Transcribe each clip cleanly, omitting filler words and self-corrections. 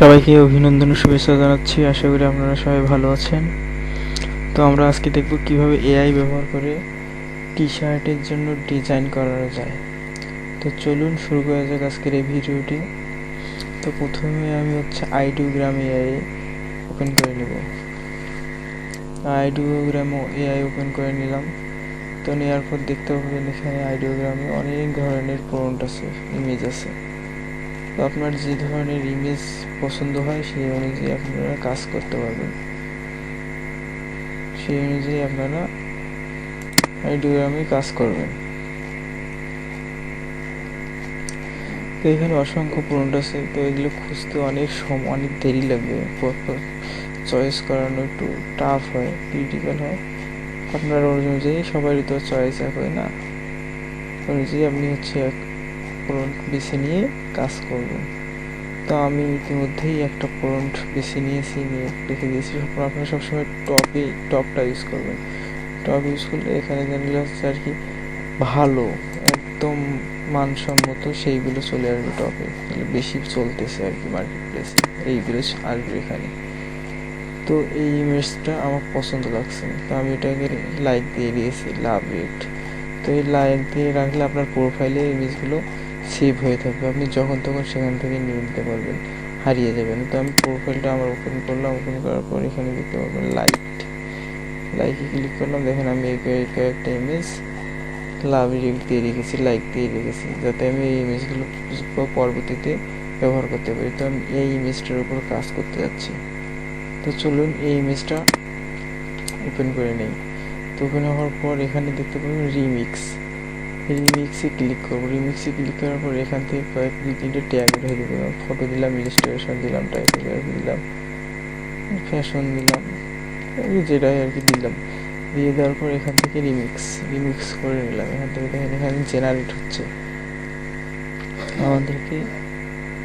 সবাইকে অভিনন্দন ও শুভেচ্ছা জানাচ্ছি। আশা করি আপনারা সবাই ভালো আছেন। তো আমরা আজকে দেখব কিভাবে এআই ব্যবহার করে টি-শার্টের জন্য ডিজাইন করা যায়। তো চলুন শুরু করা যাক আজকের এই ভিডিওটি। তো প্রথমে আমি আইডিওগ্রাম এআই ওপেন করে নেব। আইডিওগ্রাম এআই ওপেন করে নিলাম। তো নেওয়ার পর দেখতে পাবেন এখানে আইডিওগ্রামে অনেক ধরনের প্রম্পট আছে, ইমেজ আছে। তো আপনার যে ধরনের ইমেজ পছন্দ হয় সেই অনুযায়ী আপনারা কাজ করতে পারবেন। সেই অনুযায়ী আপনারা আইডিওগ্রামে কাজ করবেন। তো এখানে অসংখ্য প্রম্পট আছে, তো এগুলো খুঁজতে অনেক দেরি লাগবে। চয়েস করানো একটু টাফ হয়, ক্রিটিক্যাল হয়। আপনার অনুযায়ী সবারই তো চয়েস এক হয় না, অনুযায়ী আপনি এক প্রম্পট বেছে নিয়ে কাজ করবেন। তো আমি ইতিমধ্যেই একটা প্রম্পট বেছে নিয়েছি, নিয়ে রেখে দিয়েছি। আপনারা সবসময় টপটা ইউজ করবেন। টপ ইউজ করলে এখানে যেগুলো হচ্ছে আর কি ভালো, একদম মানসম্মত সেইগুলো চলে আসবে টপে, বেশি চলতেছে আর কি মার্কেট প্লেসে, এইগুলো আসবে এখানে। তো এই ইমেজটা আমার পছন্দ লাগছে, তো আমি এটাকে লাইক দিয়ে দিয়েছি, লাভ ইট। তো এই লাইক দিয়ে রাখলে আপনার প্রোফাইলে ইমেজগুলো সেভ হয়ে থাকবে, আপনি যখন তখন সেখান থেকে নিয়ে নিতে পারবেন, হারিয়ে যাবেন। তো আমি প্রোফাইলটা আমার ওপেন করলাম, ওপেন করার পর এখানে দেখতে পাবেন লাইকে ক্লিক করলাম। দেখেন আমি একটা ইমেজ লাভ দিয়ে রেখেছি, লাইক দিয়ে রেখেছি, যাতে আমি এই ইমেজগুলো পরবর্তীতে ব্যবহার করতে পারি। তো আমি এই ইমেজটার উপর কাজ করতে যাচ্ছি। তো চলুন এই ইমেজটা ওপেন করে নেই। তো ওপেন হওয়ার পর এখানে দেখতে পাবেন রিমিক্সে ক্লিক করবো। রিমিক্সে ক্লিক করার পর এখান থেকে দুই তিনটে ট্যাগ উঠে দেবো। ফটো দিলাম, ইলাস্ট্রেশন দিলাম, টাইপোগ্রাফি দিলাম, ফ্যাশন দিলাম, যেটাই আর কি দিলাম। দিয়ে দেওয়ার পর এখান থেকে রিমিক্স করে নিলাম। এখান থেকে দেখেন এখানে জেনারেট হচ্ছে। আমাদেরকে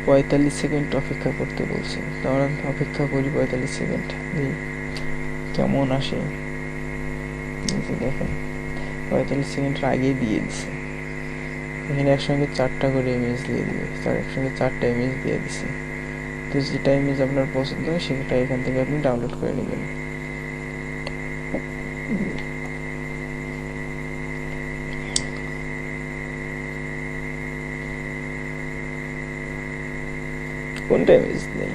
45 সেকেন্ড অপেক্ষা করতে বলছে, তো আমরা অপেক্ষা করি 45 সেকেন্ড, কেমন আসে। দেখেন 45 সেকেন্ডের আগেই দিয়ে দিছে। এখানে একসঙ্গে 4টা করে ইমেজ দিয়ে দিবে, একসঙ্গে 4টা ইমেজ দিয়ে দিছে। তো যেটা ইমেজ আপনার পছন্দ হয় সেটা এখান থেকে আপনি ডাউনলোড করে নেবেন। কোনটা ইমেজ নেই,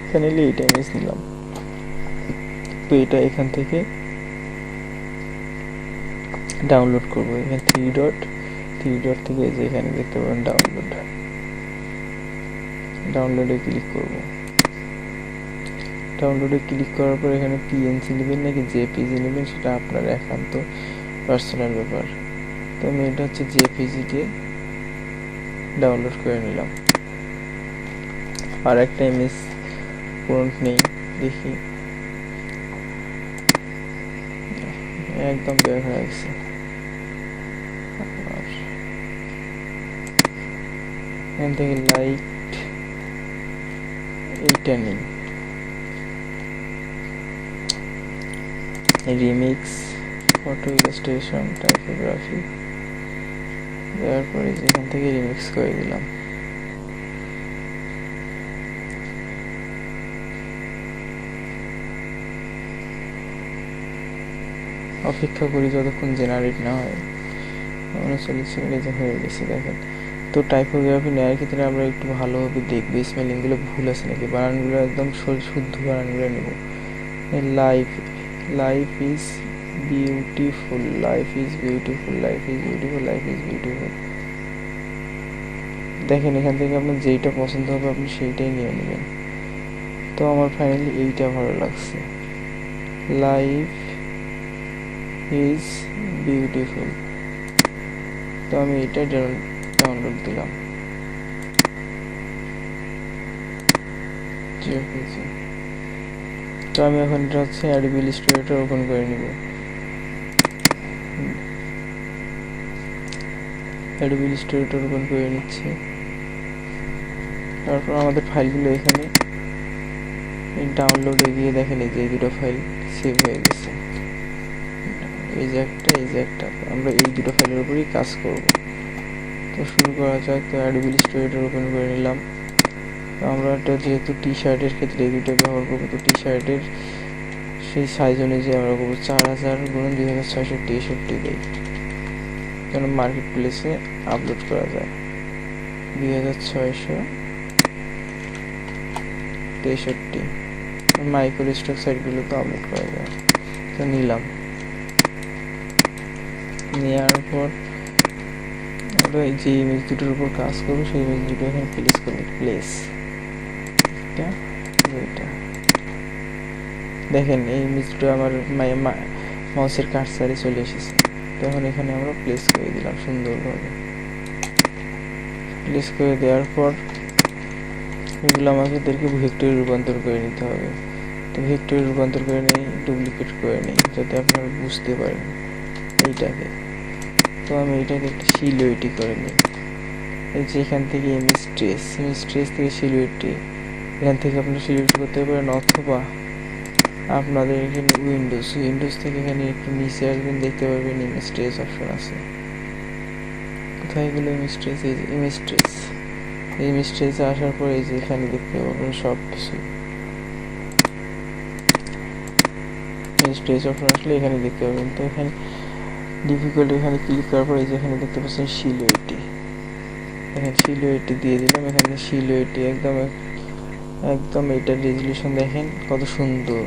এখানে এইটা ইমেজ নিলাম। তো এটা এখান থেকে ডাউনলোড করবো। এখানে থ্রি ডট থেকে যে এখানে দেখতে পাবেন ডাউনলোডে ক্লিক করব। ডাউনলোডে ক্লিক করার পর এখানে পিএনজি নেবেন নাকি জেপিজি নেবেন সেটা আপনার একান্ত পার্সোনাল ব্যাপার। তো আমি এটা জেপিজিকে ডাউনলোড করে নিলাম। আর একটা ইমেজ প্রম্পট নেই, দেখি, একদম বের হয়ে গেছে। এখান থেকে লাইট এইটা নেই, রিমিক্স, ফটো, ইলাস্ট্রেশন, টাইপোগ্রাফি দেওয়ার পরে যেখান থেকে রিমিক্স করে দিলাম। অপেক্ষা করি যতক্ষণ জেনারেট না হয়। 39 সেকেন্ডে হয়ে গেছে দেখেন। তো টাইপোগ্রাফি নেওয়ার ক্ষেত্রে আমরা একটু ভালোভাবে দেখবো স্পেলিংগুলো ভুল আছে নাকি, বানানগুলো একদম শুদ্ধ বানানগুলো নেব। লাইফ ইজ বিউটিফুল, দেখেন এখান থেকে আপনার যেইটা পছন্দ হবে আপনি সেইটাই নিয়ে নেবেন। তো আমার ফাইনালি এইটা ভালো লাগছে, লাইফ ইজ বিউটিফুল। তো আমি এটা ডাউনলোড দিলাম। তো আমি এখন এটা অ্যাডোবি ইলাস্ট্রেটর ওপেন করে নিব। অ্যাডোবি ইলাস্ট্রেটর ওপেন করে নিচ্ছি। তারপর আমাদের ফাইলগুলো এখানে ডাউনলোডে গিয়ে দেখেন এই যে এই দুটো ফাইল সেভ হয়ে গেছে, এই যে একটা। আমরা এই দুটো ফাইলের উপরই কাজ করব। তো শুরু করা যাক। তো অ্যাডোবি ইলাস্ট্রেটর ওপেন করে নিলাম। আমরা এটা যেহেতু টি শার্টের ক্ষেত্রে এই দুটো ব্যবহার করবো, তো টি শার্টের সেই সাইজ অনুযায়ী আমরা করবো 4000x2663 দেই, যেন মার্কেট প্লেসে আপলোড করা যায়। 2663 মাইক্রো স্টক সাইটগুলোতে আপলোড করা যায়। তো নিলাম, নেওয়ার পর আমরা যে ইমেজ দুটোর উপর কাজ করবো সেই ইমেজ দুটো এখানে প্লেস করবো। প্লেস এটা দেখেন এই ইমেজ দুটো আমার মাউসের কার্সারে চলে এসেছে। তখন এখানে আমরা প্লেস করে দিলাম সুন্দরভাবে। প্লেস করে দেওয়ার পর এগুলো আমাদেরকে ভেক্টরে রূপান্তর করে নিতে হবে। তো ভেক্টরে রূপান্তর করে নিই, ডুপ্লিকেট করে নিই যাতে আপনারা বুঝতে পারেন এইটাকে। তো আমি এইটাকে একটা সিলুয়েটি করে নিই। এই যে এখান থেকে ইমেজ ট্রেস থেকে সিলুয়েটি, এখান থেকে আপনারা সিলুয়েট করতে পারেন, অথবা আপনাদের এখানে উইন্ডোজ থেকে এখানে একটু নিচে আসবেন, দেখতে পাবেন ইমেজ ট্রেস অপশন আছে। কোথায় গেল ইমেজ ট্রেস? এই যে ইমেজ ট্রেসে আসার পর এই যে এখানে দেখতে পাবেন সব কিছু। ইমেজ ট্রেস অপশন আসলে এখানে দেখতে পাবেন। তো এখানে ডিফিকাল্ট, এখানে ক্লিক করার পর এই যে এখানে দেখতে পাচ্ছেন সিলুয়েটি, এখানে সিলুয়েটি দিয়ে দিলাম। এখানে সিলুয়েটি একদম এইটার রেজলিউশন দেখেন কত সুন্দর,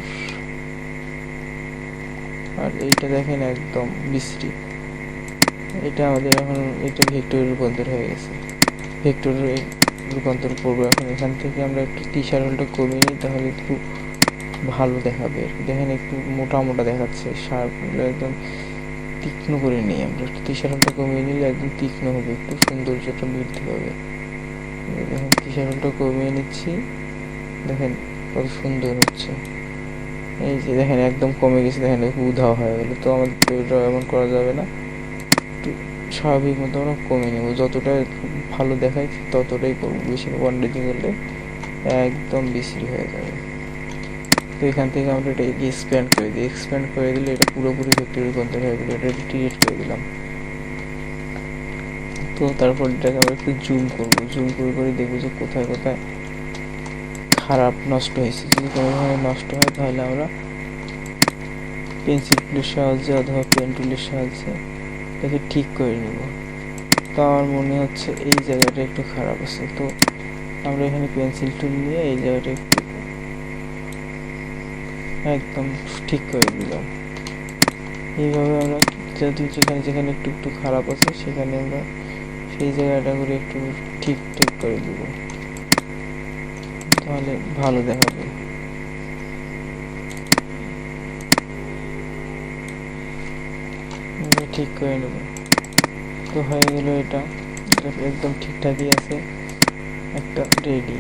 আর এইটা দেখেন একদম বিশ্রী। এটা আমাদের এখন এটা ভেক্টরে রূপান্তর হয়ে গেছে। ভেক্টরে রূপান্তর করবো এখন। এখান থেকে আমরা একটু টি শার্টটা কমিয়ে নিই, তাহলে একটু ভালো দেখাবে। দেখেন একটু মোটা মোটা দেখাচ্ছে, শার্পগুলো একদম তীক্ষ্ণ করে নিই আমরা। একটু টি শার্টটা কমিয়ে নিলে একদম তীক্ষ্ণ হবে, একটু সৌন্দর্যটা বৃদ্ধি পাবে। দেখেন টি শার্টটা কমিয়ে নিচ্ছি, দেখেন কত সুন্দর হচ্ছে। এই যে দেখেন একদম কমে গেছে, দেখেন উধাও হয়ে গেল। তো আমাদের তো এটা এমন করা যাবে না, একটু স্বাভাবিক মতো আমরা কমে নেবো। যতটা ভালো দেখায় ততটাই করবো, বেশি কোয়ান্টিটি করলে একদম বিশ্রী হয়ে যাবে। তো এখান থেকে আমরা এটা এক্সপ্যান্ড করে দিই। এক্সপ্যান্ড করে দিলে এটা পুরোপুরি ভেক্টরে রূপান্তর হয়ে গেলো। এটা ডিলিট করে দিলাম। তো তারপর এটাকে আমরা একটু জুম করবো, জুম করে দেখবো যে কোথায় কোথায় খারাপ নষ্ট হয়েছে। যদি কোনোভাবে নষ্ট হয় তাহলে আমরা পেন্সিল টুলের সাহায্যে অথবা পেন টুলের সাহায্যে এটাকে ঠিক করে নিব। তো আমার মনে হচ্ছে এই জায়গাটা একটু খারাপ আছে, তো আমরা এখানে পেন্সিল টুল নিয়ে এই জায়গাটা একটু একদম ঠিক করে দিলাম। এইভাবে আমরা যদি যেখানে একটু একটু খারাপ আছে সেখানে আমরা সেই জায়গাটা করে একটু ঠিক করে দিব, তাহলে ভালো দেখাবে। ঠিক করে নেব। তো হয়ে গেল, এটা একদম ঠিকঠাকই আছে, একটা রেডি।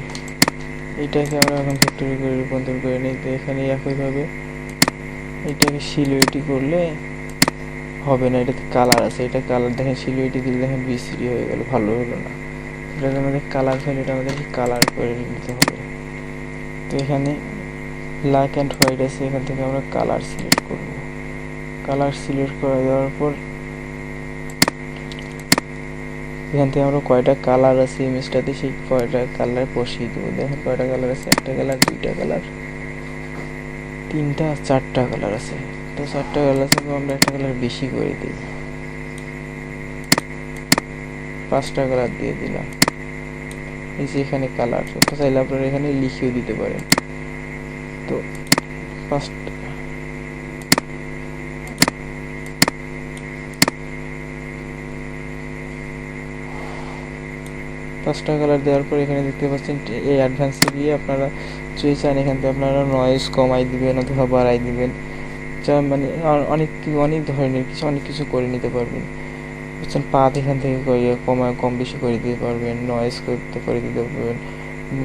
এটাকে আমরা এখন ভেক্টরে করে রূপান্তর করে নিই। তো এখানে একইভাবে এটাকে সিলুয়েটি করলে হবে না, এটাতে কালার আছে। এটা কালার দেখেন, সিলুয়েটি দিলে দেখেন বিশ্রী হয়ে গেল, ভালো হলো না। এটাকে আমাদের কালার ফাইল, এটা আমাদেরকে কালার করে নিতে হবে। তো এখানে ব্ল্যাক অ্যান্ড হোয়াইট আছে, এখান থেকে আমরা কালার সিলেক্ট করব। কালার সিলেক্ট করে দেওয়ার পর এখান থেকে আমরা কয়টা কালার আছে ইমেজটাতে সেই কয়টা কালার বসিয়ে দেবো। দেখেন কয়টা কালার আছে, একটা কালার, দুইটা কালার, তিনটা, চারটা কালার আছে। তো চারটা কালার আছে, আমরা একটা কালার বেশি করে দিই, 5টা কালার দিয়ে দিলাম। এই যে এখানে কালার, তো চাইলে আপনারা এখানে লিখেও দিতে পারেন। তো 5টা কালার দেওয়ার পর এখানে দেখতে পাচ্ছেন এই অ্যাডভান্সে গিয়ে আপনারা যদি চান এখান থেকে আপনারা নয়েজ কমাই দিবেন অথবা বাড়াই দিবেন, যা মানে অনেক ধরনের অনেক কিছু করে নিতে পারবেন। বুঝছেন, পাত এখান থেকে কম বেশি করে দিতে পারবেন, নয়েজ করে দিতে পারবেন,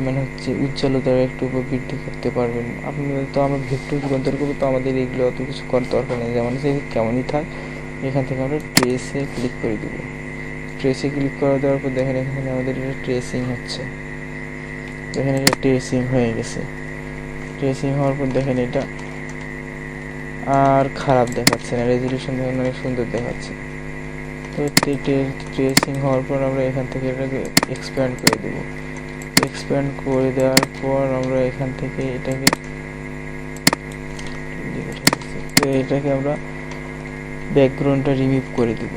মানে হচ্ছে উজ্জ্বলতা একটু বৃদ্ধি করতে পারবেন। আপনাদের তো আমরা ভেক্টর রূপান্তর করবো, তো আমাদের এইগুলো অত কিছু করার দরকার নেই। যেমন কেমনই থাক, এখান থেকে আমরা ট্রেসে ক্লিক করে দেবো। ট্রেসে ক্লিক করে দেওয়ার পর দেখেন এখানে আমাদের এটা ট্রেসিং হচ্ছে, দেখেন এটা ট্রেসিং হয়ে গেছে। ট্রেসিং হওয়ার পর দেখেন এটা আর খারাপ দেখাচ্ছে না, রেজলিউশন দেখেন অনেক সুন্দর দেখাচ্ছে। তো ট্রেসিং হওয়ার পর আমরা এখান থেকে এটাকে এক্সপ্যান্ড করে দেবো। এক্সপ্যান্ড করে দেওয়ার পর আমরা এখান থেকে এটাকে তো এটাকে আমরা ব্যাকগ্রাউন্ডটা রিমুভ করে দেব।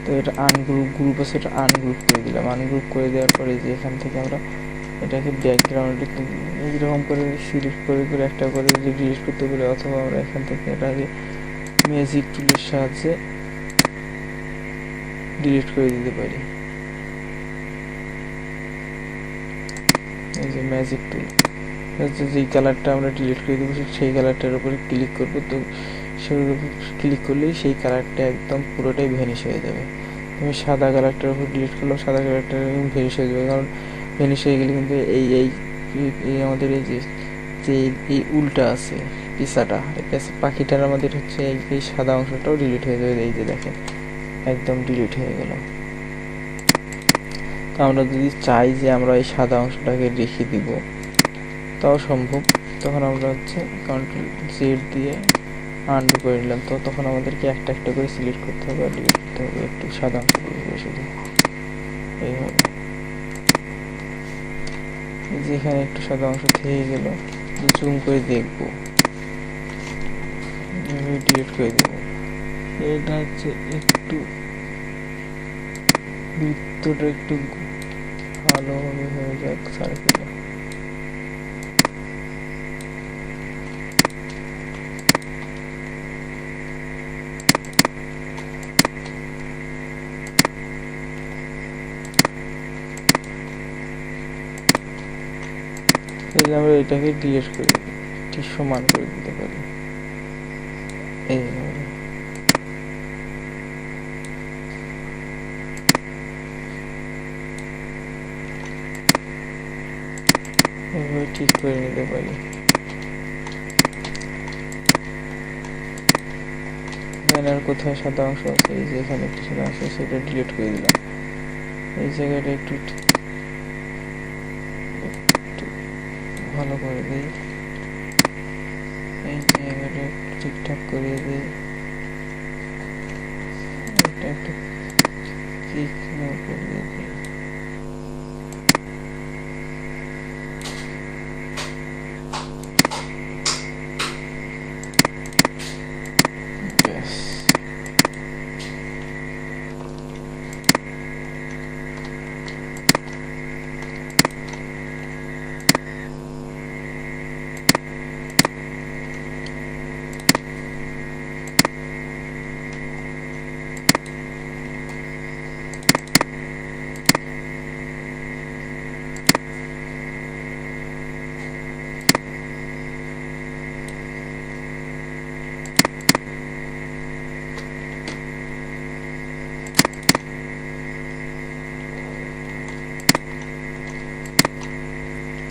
তো এটা গ্রুপ আছে, এটা আনগ্রুপ করে দিলাম। আনগ্রুপ করে দেওয়ার পরে যে এখান থেকে আমরা এটাকে ব্যাকগ্রাউন্ডে এইরকম করে সিলেক্ট করে করে একটা করে ডিলিট করতে পারি, অথবা আমরা এখান থেকে এটাকে ম্যাজিক টুলের সাহায্যে ডিলিট করে দিতে পারি। এই যে ম্যাজিক টুল, যেই কালারটা আমরা ডিলিট করে দেবো সেই কালারটার উপরে ক্লিক করবো। তো সেটার উপর ক্লিক করলেই সেই কালারটা একদম পুরোটাই ভ্যানিশ হয়ে যাবে। আমি সাদা কালারটার উপর ডিলিট করলাম, সাদা কালারটা ভ্যানিশ হয়ে যাবে, কারণ ভ্যানিশ হয়ে গেলে কিন্তু এই এই আমাদের এই যে এই উল্টা আছে পিসাটা, পাখিটার আমাদের হচ্ছে এই সাদা অংশটাও ডিলিট হয়ে যাবে। এই যে দেখেন একদম ডিলিট হয়ে গেল। তো আমরা যদি চাই যে আমরা এই সাদা অংশটাকে রেখে দিব তাও সম্ভব। তখন আমরা হচ্ছে কন্ট্রোল জেড দিয়ে আনডু করে নিলাম। তো তখন আমাদেরকে একটা একটা করে সিলেক্ট করতে হবে আর ডিলিট করতে হবে একটু সাদা অংশগুলো শুধু এইভাবে। যেখানে একটু সাদা অংশ থেকে গেল জুম করে দেখবো, ডিলিট করে দেবো। এটা হচ্ছে একটু বৃত্তটা একটু ভালোভাবে হয়ে যাক সার্কেলে। আমরা এটাকে ডিলিট করে ঠিক সমান করে দিতে পারি এইভাবে। এইভাবে ঠিক করে নিতে পারি। ব্যানার কোথায় সাদা অংশ আছে, এই যে এখানে একটা সাদা অংশ, সেটা ডিলিট করে দিলাম। এই জায়গাটা একটু ভালো করে দিই, এই জায়গাটা ঠিকঠাক করে দিই, এটা একটু তীক্ষ্ণ করে দিই।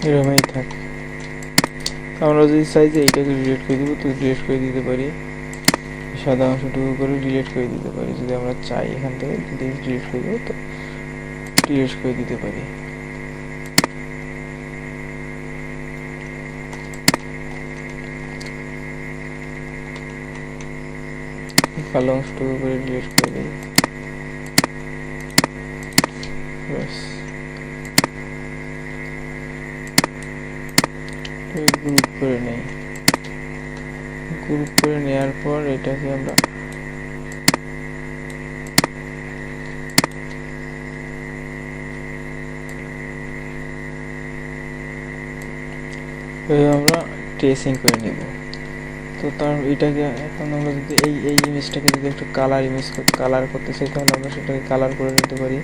এরকমই থাক। আমরা যদি চাই যে এইটাকে ডিলিট করে দিব তো ডিলিট করে দিতে পারি, সাদা অংশটুকু করে ডিলিট করে দিতে পারি। যদি আমরা চাই এখান থেকে যদি ডিলিট করে দেবো তো ডিলিট করে দিতে পারি। কালো অংশটুকু করে ডিলিট করে দিই। গ্রুপ করে নেই। গ্রুপ করে নেওয়ার পর এটাকে আমরা ট্রেসিং করে নিব। তো তার এটাকে এখন আমরা যদি এই ইমেজটাকে যদি একটু কালার করতে চাই তাহলে আমরা সেটাকে কালার করে নিতে পারি।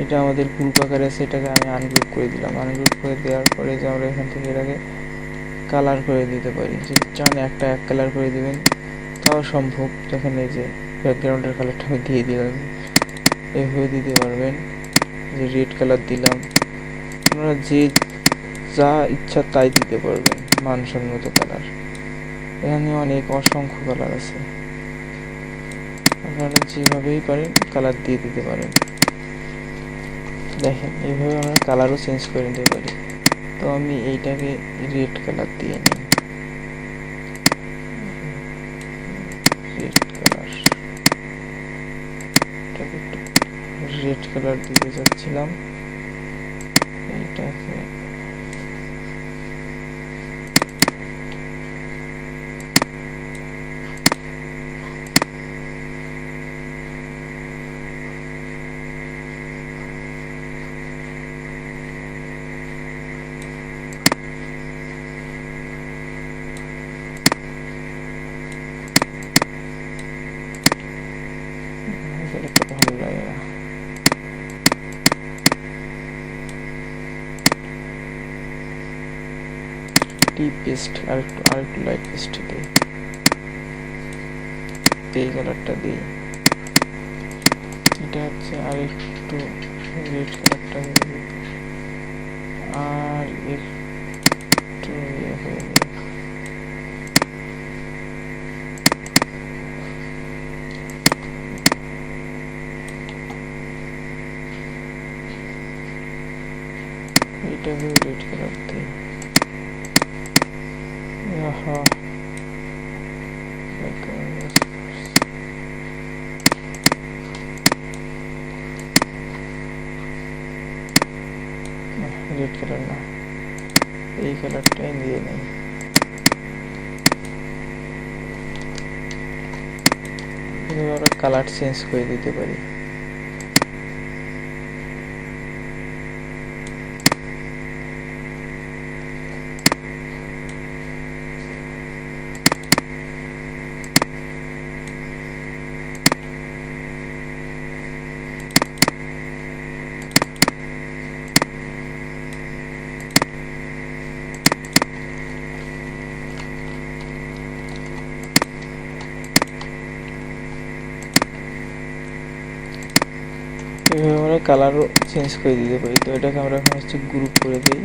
এটা আমাদের গ্রুপ আকারে আছে, এটাকে আমি আনগ্রুপ করে দিলাম। আনগ্রুপ করে দেওয়ার পরে যে আমরা এখান থেকে এটাকে কালার করে দিতে পারি। যদি চান একটা এক কালার করে দিবেন তাও সম্ভব। দেখেন এই যে ব্যাকগ্রাউন্ডের কালারটা আমি দিয়ে দিলাম, এভাবে দিতে পারবেন। যে রেড কালার দিলাম, আপনারা যে যা ইচ্ছা তাই দিতে পারবেন, মানসম্মত কালার। এখানে অনেক অসংখ্য কালার আছে, আপনারা যেভাবেই পারেন কালার দিয়ে দিতে পারেন। দেখেন এইভাবে আমরা কালারও চেঞ্জ করে নিতে পারি। তো আমি এইটাকে রেড কালার দিয়ে নিই, রেড কালার দিতে চাচ্ছিলাম। এটাকে ভালো লাগে না। ডিপ পেস্ট আরেকটু লাইট পেস্ট দিই, এই কালারটা দিই। এটা হচ্ছে আরেকটু রেড কালারটা দিই, আর একটু ইয়ে হয়ে যায়। এটাকেও রেড কালার দিই। আহা রেড কালার না, এই কালারটাই দিয়ে নেই। আমরা কালার চেঞ্জ করে দিতে পারি। এভাবে আমরা কালারও চেঞ্জ করে দিতে পারি। তো এটাকে আমরা এখন হচ্ছে গ্রুপ করে দিই,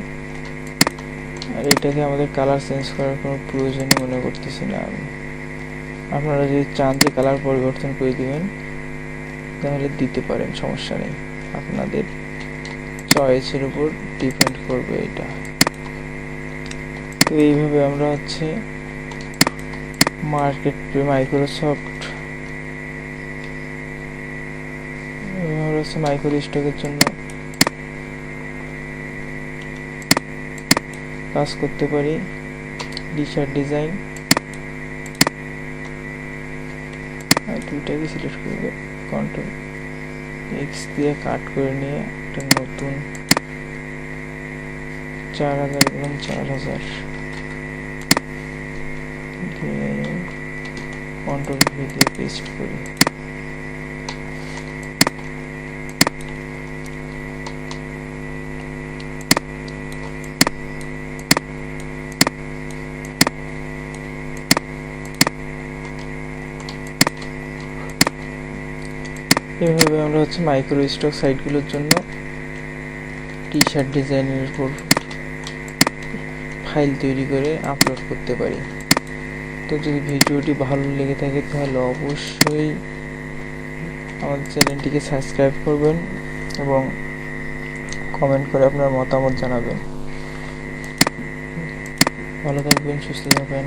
আর এটাকে আমাদের কালার চেঞ্জ করার কোনো প্রয়োজনই মনে করতেছি না আমি। আপনারা যদি চান যে কালার পরিবর্তন করে দিবেন তাহলে দিতে পারেন, সমস্যা নেই, আপনাদের চয়েসের উপর ডিপেন্ড করবে এটা। তো এইভাবে আমরা হচ্ছে মাইক্রো স্টকের জন্য কাজ করতে পারি। টি শার্ট ডিজাইন আর দুইটাকে সিলেক্ট করবে, কন্ট্রোল এক্স দিয়ে কাট করে নিয়ে একটা নতুন 4000 এবং 4000 দিয়ে কন্ট্রোল ভি দিয়ে পেস্ট করি। এভাবে আমরা হচ্ছে মাইক্রো স্টক সাইটগুলোর জন্য টি শার্ট ডিজাইনের উপর ফাইল তৈরি করে আপলোড করতে পারি। তো যদি ভিডিওটি ভালো লেগে থাকে তাহলে অবশ্যই আমাদের চ্যানেলটিকে সাবস্ক্রাইব করবেন এবং কমেন্ট করে আপনার মতামত জানাবেন। ভালো থাকবেন, সুস্থ থাকবেন।